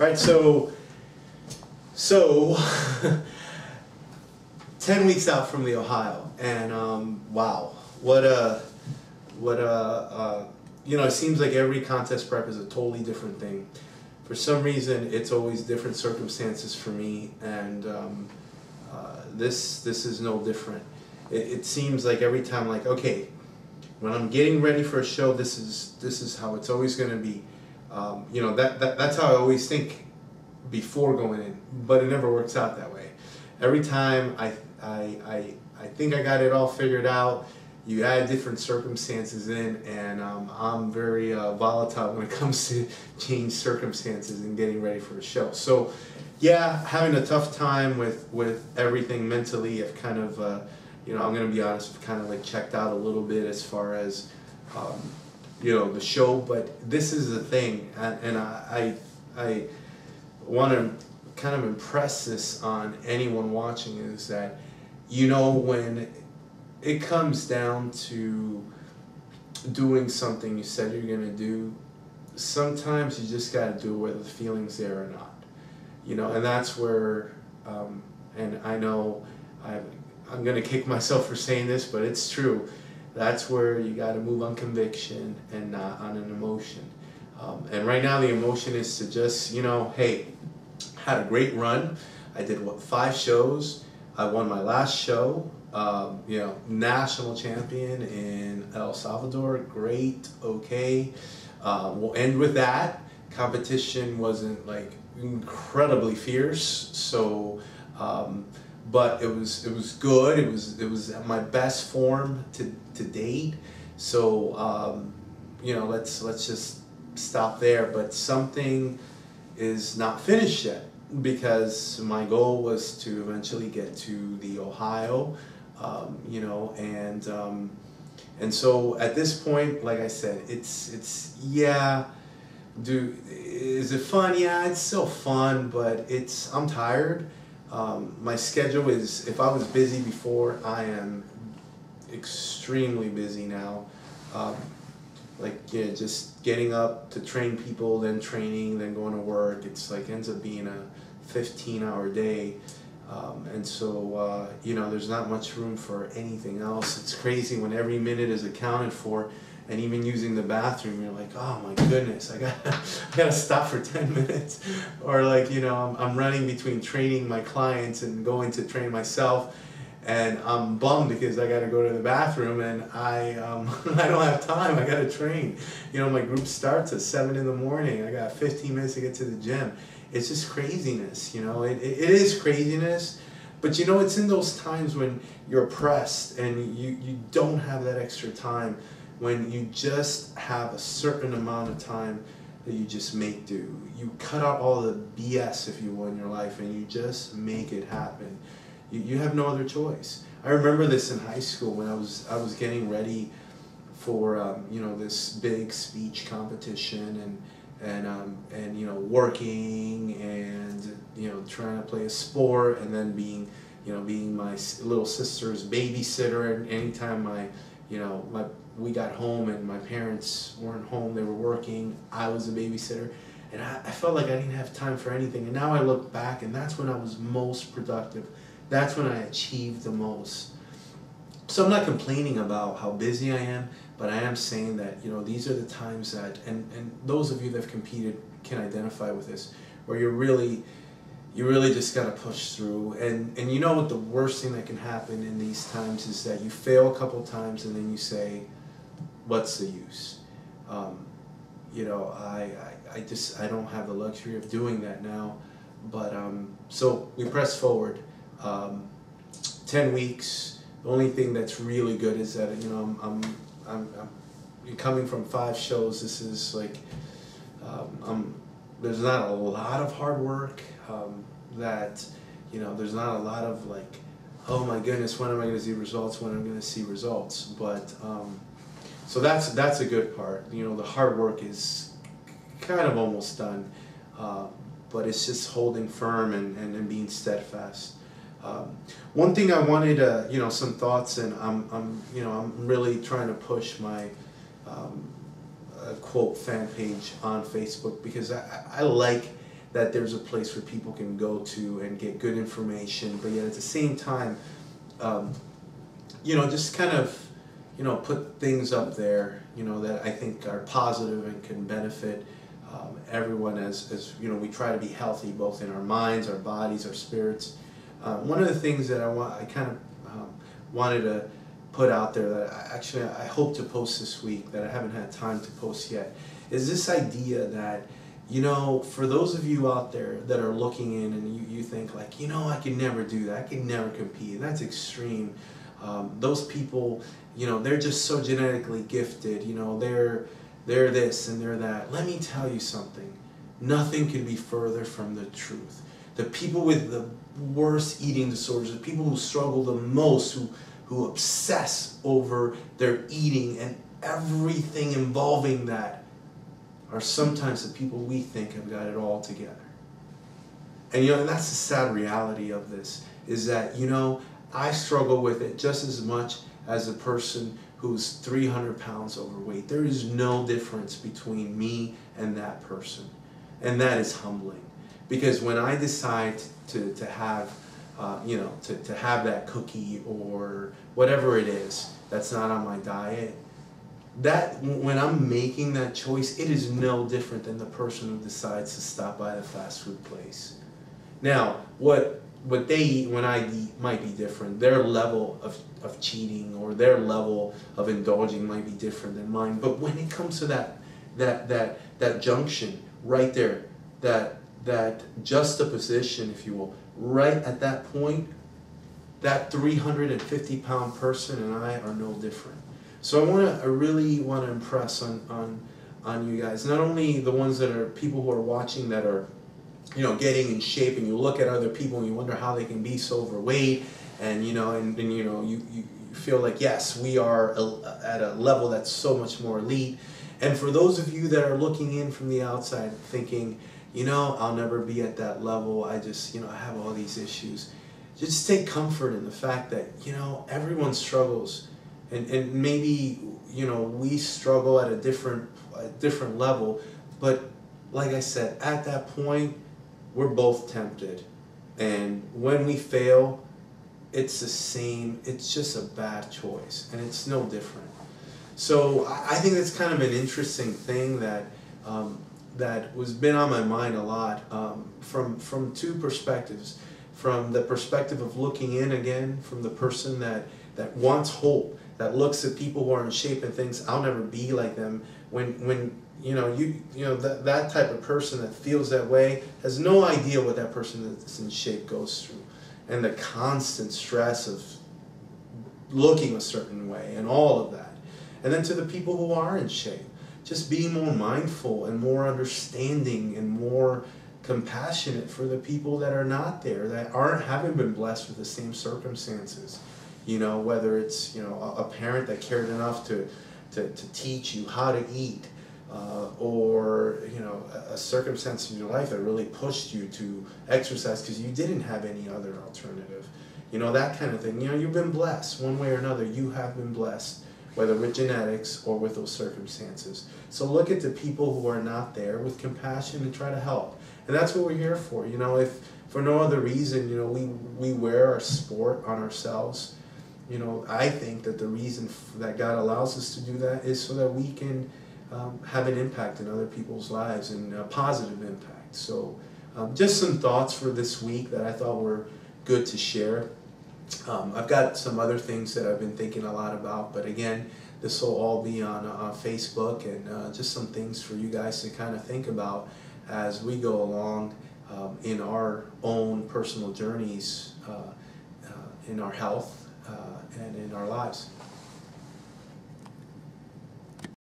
All right, so 10 weeks out from the Ohio, and wow, what a you know, it seems like every contest prep is a totally different thing. For some reason, it's always different circumstances for me, and this is no different. It seems like every time, like, okay, when I'm getting ready for a show, this is how it's always going to be. You know, that's how I always think before going in, but it never works out that way. Every time I think I got it all figured out, you add different circumstances in, and I'm very volatile when it comes to change circumstances and getting ready for a show. So yeah, having a tough time with everything mentally. I've kind of, you know, I'm going to be honest, I've kind of like checked out a little bit as far as, you know, the show, but this is the thing, and I want to kind of impress this on anyone watching, is that, you know, when it comes down to doing something you said you're going to do, sometimes you just got to do it whether the feeling's there or not. You know, and that's where, and I know I'm going to kick myself for saying this, but it's true. That's where you got to move on conviction and not on an emotion. And right now the emotion is to just, you know, hey, had a great run. I did, what, 5 shows. I won my last show. You know, national champion in El Salvador. Great, okay. We'll end with that. Competition wasn't like incredibly fierce, so but it was good. It was my best form to date. So you know, let's just stop there. But something is not finished yet, because my goal was to eventually get to the Ohio. You know, and so at this point, like I said, it's yeah, is it fun? Yeah, it's still fun, but I'm tired. My schedule is, if I was busy before, I am extremely busy now. Like, yeah, just getting up to train people, then training, then going to work. It's like ends up being a 15-hour day. And so, you know, there's not much room for anything else. It's crazy when every minute is accounted for, and even using the bathroom, you're like, oh my goodness, I gotta stop for 10 minutes. Or like, you know, I'm running between training my clients and going to train myself, and I'm bummed because I gotta go to the bathroom, and I don't have time. I gotta train. You know, my group starts at 7 in the morning. I got 15 minutes to get to the gym. It's just craziness, you know. It is craziness, but you know, it's in those times when you're pressed and you don't have that extra time, when you just have a certain amount of time that you just make do. You cut out all the BS, if you will, in your life, and you just make it happen. You have no other choice. I remember this in high school when I was getting ready for you know, this big speech competition, and you know, working, and you know, trying to play a sport, and then being my little sister's babysitter. And anytime we got home and my parents weren't home, they were working, I was a babysitter, and I felt like I didn't have time for anything. And now I look back, and that's when I was most productive. That's when I achieved the most. So I'm not complaining about how busy I am, but I am saying that, you know, these are the times that, and those of you that have competed can identify with this, where you really just got to push through. And you know what the worst thing that can happen in these times is that you fail a couple times, and then you say, what's the use? You know, I don't have the luxury of doing that now. But so we press forward. 10 weeks. The only thing that's really good is that, you know, I'm coming from 5 shows. This is like, there's not a lot of hard work. That, you know, there's not a lot of like, oh my goodness, when am I going to see results? When am I going to see results? But so that's a good part. You know, the hard work is kind of almost done, but it's just holding firm and being steadfast. One thing I wanted, you know, some thoughts, and I'm really trying to push my quote fan page on Facebook, because I like that there's a place where people can go to and get good information, but yet at the same time, just kind of, put things up there, that I think are positive and can benefit everyone as we try to be healthy both in our minds, our bodies, our spirits. One of the things that I kind of wanted to put out there that I hope to post this week that I haven't had time to post yet is this idea that, for those of you out there that are looking in and you think like, I can never do that, I can never compete, and that's extreme. Those people, they're just so genetically gifted, they're this and they're that. Let me tell you something. Nothing can be further from the truth. The people with the worst eating disorders, the people who struggle the most, who obsess over their eating and everything involving that, are sometimes the people we think have got it all together. And and that's the sad reality of this, is that, I struggle with it just as much as a person who's 300 pounds overweight. There is no difference between me and that person. And that is humbling. Because when I decide to have, to have that cookie or whatever it is that's not on my diet, that when I'm making that choice, it is no different than the person who decides to stop by the fast food place. Now, what they eat when I eat might be different. Their level of cheating or their level of indulging might be different than mine. But when it comes to that junction right there, that juxtaposition, if you will, right at that point, that 350-pound person and I are no different. So I really want to impress on you guys, not only the ones that are people who are watching that are getting in shape, and you look at other people and you wonder how they can be so overweight, and you feel like, yes, we are at a level that's so much more elite. And for those of you that are looking in from the outside thinking, I'll never be at that level, I just, I have all these issues. Just take comfort in the fact that, everyone struggles, and maybe, we struggle at a different level, but like I said, at that point, we're both tempted. And when we fail, it's the same, it's just a bad choice, and it's no different. So I think that's kind of an interesting thing that that was been on my mind a lot from two perspectives. From the perspective of looking in again, from the person that wants hope, that looks at people who are in shape and thinks, I'll never be like them. When that type of person that feels that way has no idea what that person that's in shape goes through, and the constant stress of looking a certain way and all of that. And then to the people who are in shape, just being more mindful and more understanding and more compassionate for the people that are not there, that haven't been blessed with the same circumstances. Whether it's a parent that cared enough to teach you how to eat, or a circumstance in your life that really pushed you to exercise because you didn't have any other alternative. That kind of thing. You've been blessed one way or another. You have been blessed, whether with genetics or with those circumstances. So look at the people who are not there with compassion and try to help. And that's what we're here for. If for no other reason, we wear our sport on ourselves. I think that the reason that God allows us to do that is so that we can have an impact in other people's lives, and a positive impact. So just some thoughts for this week that I thought were good to share. I've got some other things that I've been thinking a lot about, but again, this will all be on Facebook, and just some things for you guys to kind of think about as we go along in our own personal journeys in our health and in our lives.